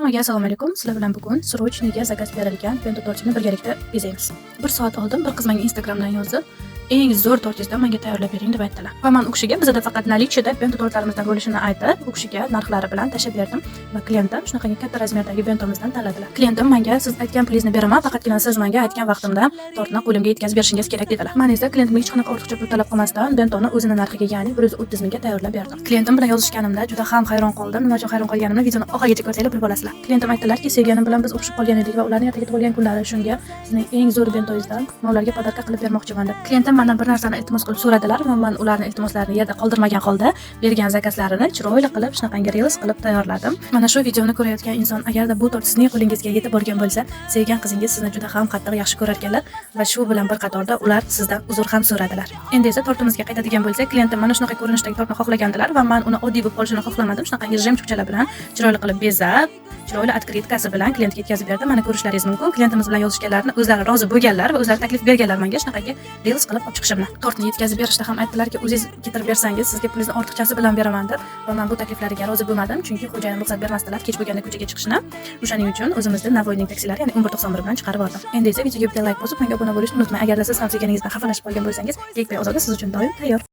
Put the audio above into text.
Hammaga assalomu alaykum. Sizlar bilan bugun srochniga zakaz berilgan bento tortini birgalikda bezaymiz. 1 soat oldin bir qiz menga Instagramdan yozib, eng zo'r tortingizni menga tayyorlab bering deb aytdilar. Va men u kishiga bizda faqat nalichida bento tortlarimizdan bo'lishini aytib, u kishiga narxlari bilan tashab berdim va klientim shunaqa katta razmerdagi bentomizdan tanladilar. Klientim menga siz aytgan pulingizni beraman, faqatgina siz menga aytgan vaqtimda tortni qo'limga yetkazib berishingiz kerak dedilar. Men esa klientimga hech qanaqa ortiqcha pul talab qilmasdan bentoni o'zining narxiga, ya'ni 130 mingga tayyorlab berdim. Klientim bilan yozishganimda juda ham hayron qoldim. Nima uchun hayron qolganimni videoni oxirigacha ko'rsanglar bilib olasizlar. Klientim aytdilarki, sevganim bilan biz o'xshab qolgan edik va ularning ertaga tug'ilgan kunlari shunga sizning eng zo'r bentoyingizdan ularga podarka qilib bermoqchiman deb. Klientim mendan bir narsani iltimos qilib so'radilar va men ularning iltimoslarini yerda qoldirmagan holda bergan zakazlarini chiroyli qilib shunaqangi reels qilib tayyorladim. Mana shu videoni ko'rayotgan inson agarda bu tort sizning qo'lingizga yetib borgan bo'lsa, sevgan qizingiz sizni juda ham qattiq yaxshi ko'rar ekanlar va shu bilan bir qatorda ular sizdan uzr ham so'radilar. Endi esa tortimizga qaytadigan bo'lsak, klientim mana shunaqa ko'rinishdagi tortni xohlagandilar va men uni oddiy bo'lib qolishini xohlamadim. Shunaqangi jemchukchalar bilan chiroyli qilib bezab, chiroyli otkritkasi bilan klientga yetkazib berdim. Mana ko'rishlaringiz mumkin. Klientimiz bilan yozishganlarni o'zlari rozi bo'lganlar va o'zlari taklif berganlar menga shunaqangi reels qilib olib chiqishimni. Tortni yetkazib berishda ham aytdilarki, o'zingiz keltirib bersangiz sizga pulingizni ortiqchasi bilan beraman deb, va men bu takliflariga rozi bo'lmadim, chunki xo'jayin ruxsat bermasdilar kech bo'lganda ko'chaga chiqishni. O'shaning uchun o'zimizda Navoiyning taksilari, ya'ni 1191 bilan chiqarib oldim. Endi esa videoga bitta like bosib, menga obuna bo'lishni unutmang. Agarda siz ham sevganingizdan xafalashib qolgan bo'lsangiz, Gekbay Ozoda siz uchun doim tayyor.